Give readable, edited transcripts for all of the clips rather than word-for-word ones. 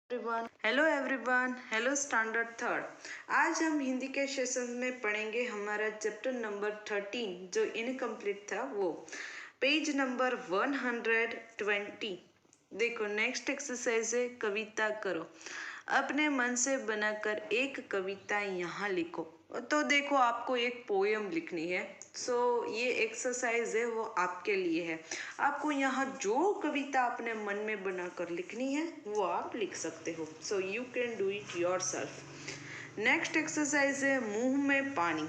Hello everyone, hello standard third. आज हम हिंदी के सेशन में पढ़ेंगे हमारा चैप्टर नंबर 13 जो इनकम्प्लीट था वो पेज नंबर 120। देखो नेक्स्ट एक्सरसाइज है कविता करो। अपने मन से बनाकर एक कविता यहाँ लिखो। तो देखो आपको एक पोयम लिखनी है। ये एक्सरसाइज है वो आपके लिए है। आपको यहाँ जो कविता अपने मन में बनाकर लिखनी है वो आप लिख सकते हो। You can do it your self. Next exercise है मुंह में पानी।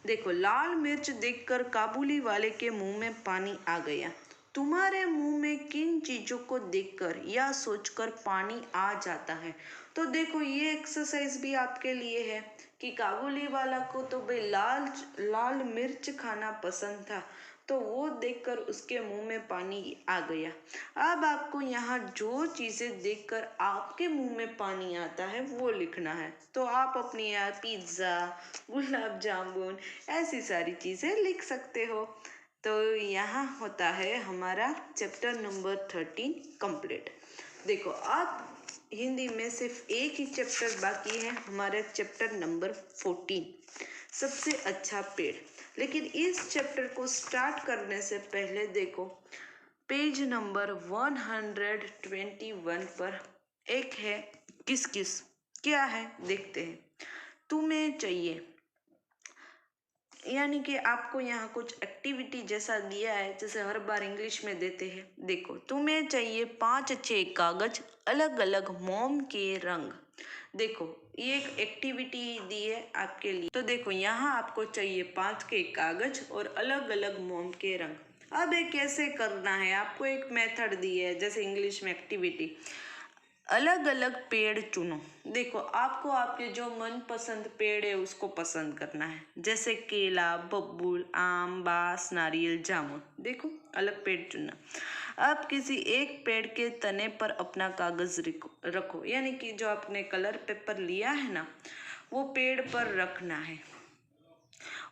देखो लाल मिर्च देखकर काबुली वाले के मुंह में पानी आ गया। तुम्हारे मुंह में किन चीजों को देखकर या सोचकर पानी आ जाता है। तो देखो ये एक्सरसाइज भी आपके लिए है कि काबुली वाला को तो भाई लाल लाल मिर्च खाना पसंद था, तो वो देखकर उसके मुंह में पानी आ गया। अब आपको यहाँ जो चीजें देखकर आपके मुंह में पानी आता है वो लिखना है। तो आप अपनी यहाँ पिज्ज़ा, गुलाब जामुन ऐसी सारी चीजें लिख सकते हो। तो यहाँ होता है हमारा चैप्टर नंबर 13 कंप्लीट। देखो आप हिंदी में सिर्फ एक ही चैप्टर बाकी है, हमारा चैप्टर नंबर 14 सबसे अच्छा पेड़। लेकिन इस चैप्टर को स्टार्ट करने से पहले देखो पेज नंबर 121 पर एक है किस किस। क्या है देखते हैं। तुम्हें चाहिए, यानी कि आपको यहाँ कुछ एक्टिविटी जैसा दिया है जैसे हर बार इंग्लिश में देते हैं। देखो तुम्हें चाहिए 5-6 कागज अलग अलग मोम के रंग। देखो ये एक एक्टिविटी दी है आपके लिए। तो देखो यहाँ आपको चाहिए 5 के कागज और अलग अलग मोम के रंग। अब ये कैसे करना है, आपको एक मेथड दी है जैसे इंग्लिश में एक्टिविटी। अलग अलग पेड़ चुनो। देखो आपको आपके जो मनपसंद पेड़ है उसको पसंद करना है, जैसे केला, बबूल, आम, बांस, नारियल, जामुन। देखो अलग पेड़ चुनना। अब किसी एक पेड़ के तने पर अपना कागज रखो, यानी कि जो आपने कलर पेपर लिया है ना वो पेड़ पर रखना है।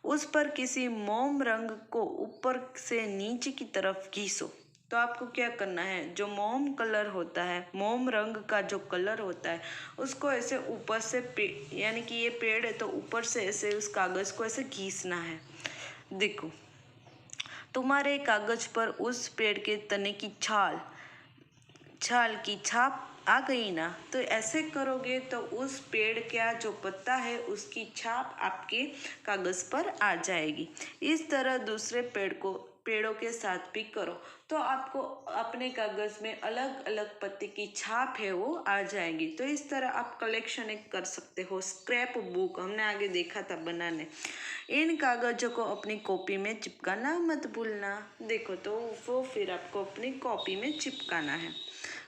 उस पर किसी मोम रंग को ऊपर से नीचे की तरफ घिसो। तो आपको क्या करना है, जो मोम कलर होता है, मोम रंग का जो कलर होता है उसको ऐसे ऊपर से यानी कि ये पेड़ है तो ऊपर से ऐसे उस कागज को ऐसे घिसना है। देखो तुम्हारे कागज पर उस पेड़ के तने की छाल की छाप आ गई ना। तो ऐसे करोगे तो उस पेड़ का जो पत्ता है उसकी छाप आपके कागज पर आ जाएगी। इस तरह दूसरे पेड़ों के साथ भी करो तो आपको अपने कागज में अलग अलग पत्ते की छाप है वो आ जाएगी। तो इस तरह आप कलेक्शन एक कर सकते हो। स्क्रैप बुक हमने आगे देखा था बनाने। इन कागजों को अपनी कॉपी में चिपकाना मत भूलना। देखो तो वो फिर आपको अपनी कॉपी में चिपकाना है।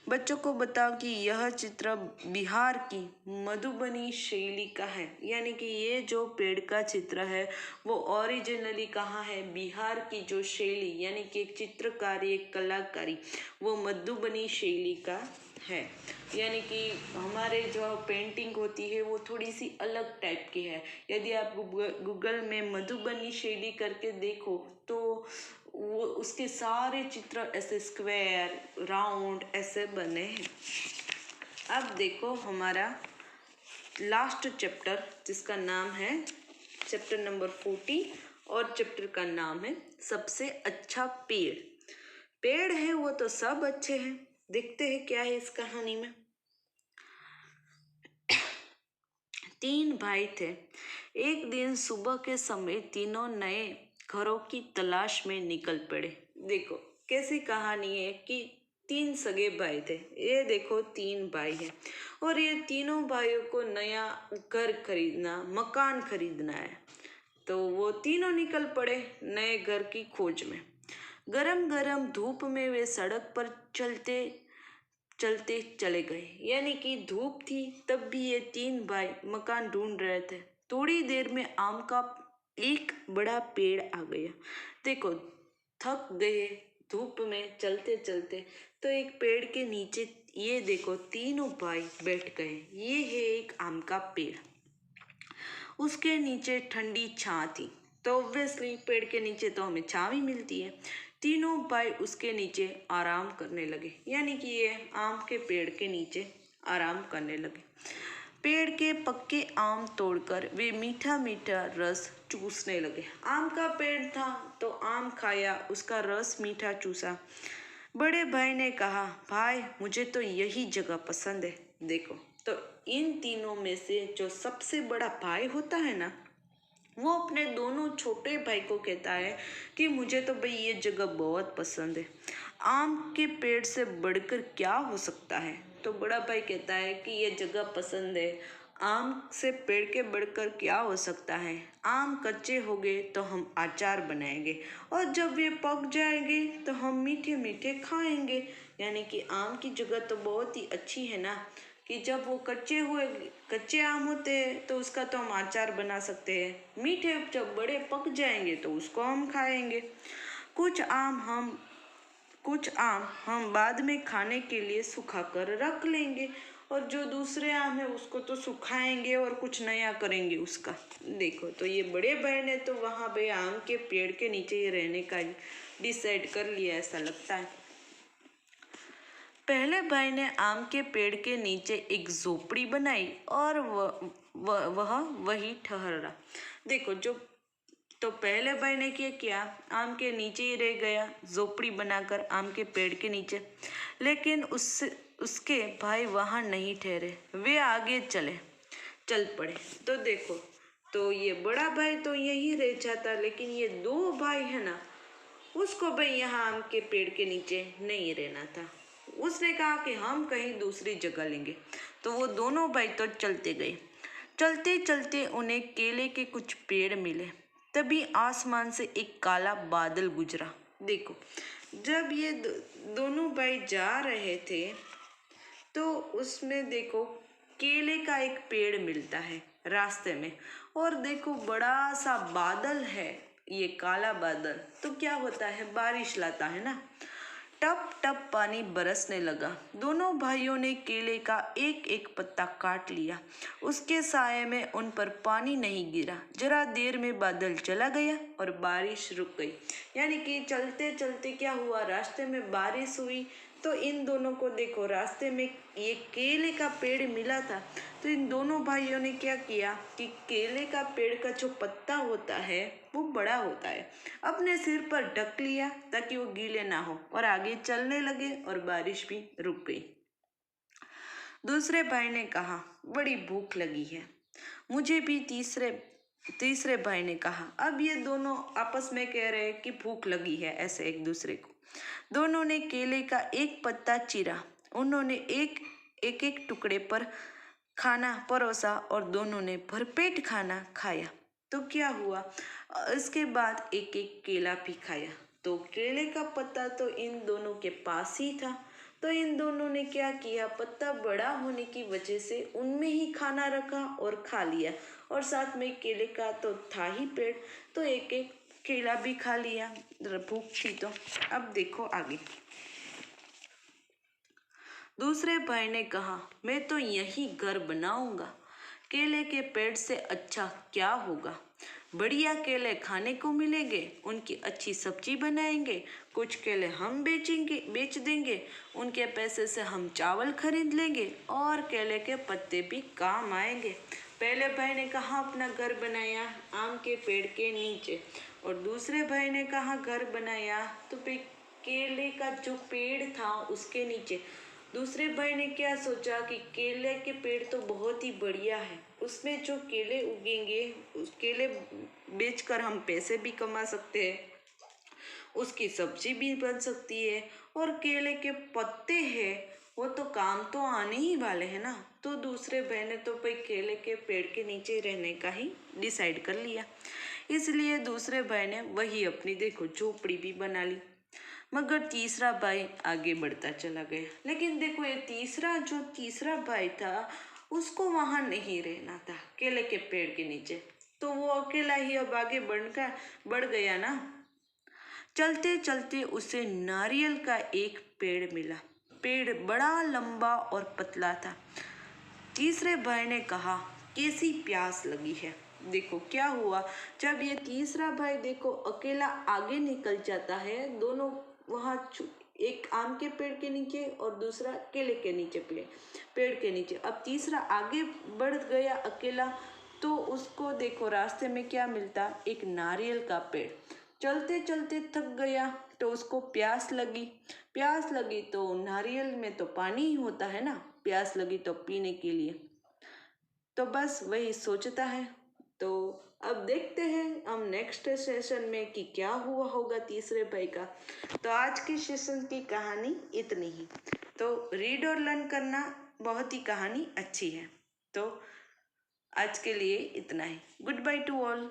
बच्चों को बताओ कि यह चित्र बिहार की मधुबनी शैली का है, यानी कि ये जो पेड़ का चित्र है वो ओरिजिनली कहाँ है, बिहार की जो शैली यानी कि एक चित्रकारी, एक कलाकारी वो मधुबनी शैली का है। यानी कि हमारे जो पेंटिंग होती है वो थोड़ी सी अलग टाइप की है। यदि आप गूगल में मधुबनी शैली करके देखो तो वो उसके सारे चित्र ऐसे स्क्वायर राउंड ऐसे बने हैं। अब देखो हमारा लास्ट चैप्टर जिसका नाम है चैप्टर नंबर 40 और चैप्टर का नाम है सबसे अच्छा पेड़। पेड़ है वो तो सब अच्छे हैं। देखते हैं क्या है इस कहानी में। 3 भाई थे। एक दिन सुबह के समय तीनों नए घरों की तलाश में निकल पड़े। देखो कैसी कहानी है कि 3 सगे भाई थे। ये देखो 3 भाई हैं और ये तीनों भाइयों को नया घर खरीदना, मकान खरीदना है। तो वो तीनों निकल पड़े नए घर की खोज में। गरम गरम धूप में वे सड़क पर चलते चलते चले गए, यानी कि धूप थी तब भी ये 3 भाई मकान ढूंढ रहे थे। थोड़ी देर में आम का एक बड़ा पेड़ आ गया। देखो थक गए धूप में चलते चलते तो एक पेड़ के नीचे ये देखो तीनों भाई बैठ गए। ये है एक आम का पेड़। उसके नीचे ठंडी छां थी। तो ऑब्वियसली पेड़ के नीचे तो हमें छां भी मिलती है। तीनों भाई उसके नीचे आराम करने लगे, यानी कि ये आम के पेड़ के नीचे आराम करने लगे। पेड़ के पक्के आम तोड़कर वे मीठा मीठा रस चूसने लगे। आम का पेड़ था तो आम खाया, उसका रस मीठा चूसा। बड़े भाई ने कहा, भाई मुझे तो यही जगह पसंद है। देखो, तो इन तीनों में से जो सबसे बड़ा भाई होता है ना, वो अपने दोनों छोटे भाई को कहता है कि मुझे तो भाई ये जगह बहुत पसंद है, आम के पेड़ से बढ़कर क्या हो सकता है। तो बड़ा भाई कहता है कि ये जगह पसंद है, आम से पेड़ के बढ़कर क्या हो सकता है। आम कच्चे हो गए तो हम अचार बनाएंगे, और जब ये पक जाएंगे तो हम मीठे मीठे खाएंगे। यानी कि आम की जगह तो बहुत ही अच्छी है ना, कि जब वो कच्चे आम होते हैं तो उसका तो हम अचार बना सकते हैं, मीठे जब बड़े पक जाएंगे तो उसको हम खाएंगे। कुछ आम हम बाद में खाने के लिए सुखा कर रख लेंगे, और जो दूसरे आम है उसको तो सुखाएंगे और कुछ नया करेंगे उसका। देखो, तो ये बड़े भाई ने तो वहाँ पे आम के पेड़ के नीचे ही रहने का डिसाइड कर लिया, ऐसा लगता है। पहले भाई ने आम के पेड़ के नीचे एक झोपड़ी बनाई और वह वही ठहरा। देखो, जो तो पहले भाई ने क्या किया, आम के नीचे ही रह गया, झोपड़ी बनाकर आम के पेड़ के नीचे। लेकिन उसके भाई वहां नहीं ठहरे, वे आगे चल पड़े। तो देखो, तो ये बड़ा भाई तो यहीं रह जाता, लेकिन ये दो भाई है ना, उसको भाई यहाँ आम के पेड़ के नीचे नहीं रहना था। उसने कहा कि हम कहीं दूसरी जगह लेंगे। तो वो दोनों भाई तो चलते गए। चलते चलते उन्हें केले के कुछ पेड़ मिले। तभी आसमान से एक काला बादल गुजरा। देखो, जब ये दोनों भाई जा रहे थे तो उसमें देखो केले का एक पेड़ मिलता है रास्ते में, और देखो बड़ा सा बादल है, ये काला बादल। तो क्या होता है, बारिश लाता है ना। टप टप पानी बरसने लगा। दोनों भाइयों ने केले का एक एक पत्ता काट लिया। उसके साये में उन पर पानी नहीं गिरा। जरा देर में बादल चला गया और बारिश रुक गई। यानी कि चलते चलते क्या हुआ, रास्ते में बारिश हुई। तो इन दोनों को देखो, रास्ते में ये केले का पेड़ मिला था। तो इन दोनों भाइयों ने क्या किया कि केले का पेड़ का जो पत्ता होता है वो बड़ा होता है, अपने सिर पर ढक लिया ताकि वो गीले ना हो, और आगे चलने लगे और बारिश भी रुक गई। दूसरे भाई ने कहा, बड़ी भूख लगी है, मुझे भी। तीसरे भाई ने कहा। अब ये दोनों आपस में कह रहे हैं कि भूख लगी है, ऐसे एक दूसरे को। दोनों ने केले का एक पत्ता चीरा। उन्होंने एक एक टुकड़े पर खाना परोसा और दोनों ने भरपेट खाना खाया। तो क्या हुआ, इसके बाद एक एक केला भी खाया। तो केले का पत्ता तो इन दोनों के पास ही था। तो इन दोनों ने क्या किया, पत्ता बड़ा होने की वजह से उनमें ही खाना रखा और खा लिया, और साथ में केले का तो था ही पेड़, तो एक एक केला भी खा लिया, भूख थी तो। अब देखो आगे। दूसरे भाई ने कहा, मैं तो यही घर बनाऊंगा, केले के पेड़ से अच्छा क्या होगा। बढ़िया केले खाने को मिलेंगे, उनकी अच्छी सब्जी बनाएंगे, कुछ केले हम बेच देंगे, उनके पैसे से हम चावल खरीद लेंगे, और केले के पत्ते भी काम आएंगे। पहले भाई ने कहा अपना घर बनाया आम के पेड़ के नीचे, और दूसरे भाई ने कहा घर बनाया तो केले का जो पेड़ था उसके नीचे। दूसरे भाई ने क्या सोचा कि केले के पेड़ तो बहुत ही बढ़िया है, उसमें जो केले उगेंगे उस केले बेचकर हम पैसे भी कमा सकते हैं, उसकी सब्जी भी बन सकती है, और केले के पत्ते हैं वो तो काम तो आने ही वाले हैं ना। तो दूसरे भाई ने तो भाई केले के पेड़ के नीचे रहने का ही डिसाइड कर लिया। इसलिए दूसरे भाई ने वही अपनी देखो झोपड़ी भी बना ली। मगर तीसरा भाई आगे बढ़ता चला गया। लेकिन देखो, ये तीसरा भाई था, उसको वहां नहीं रहना था केले के पेड़ के नीचे, तो वो अकेला ही अब आगे बढ़ गया ना। चलते चलते उसे नारियल का एक पेड़ मिला। पेड़ बड़ा लंबा और पतला था। तीसरे भाई ने कहा, कैसी प्यास लगी है, देखो क्या हुआ, जब ये तीसरा भाई देखो अकेला आगे निकल जाता है, दोनों वहाँ एक आम के पेड़ के नीचे और दूसरा केले के नीचे पेड़ के नीचे। अब तीसरा आगे बढ़ गया अकेला, तो उसको देखो रास्ते में क्या मिलता, एक नारियल का पेड़। चलते चलते थक गया तो उसको प्यास लगी तो नारियल में तो पानी ही होता है ना, प्यास लगी तो पीने के लिए, तो बस वही सोचता है। तो अब देखते हैं हम नेक्स्ट सेशन में कि क्या हुआ होगा तीसरे भाई का। तो आज के सेशन की कहानी इतनी ही। तो रीड और लर्न करना बहुत ही कहानी अच्छी है। तो आज के लिए इतना ही। Goodbye to all.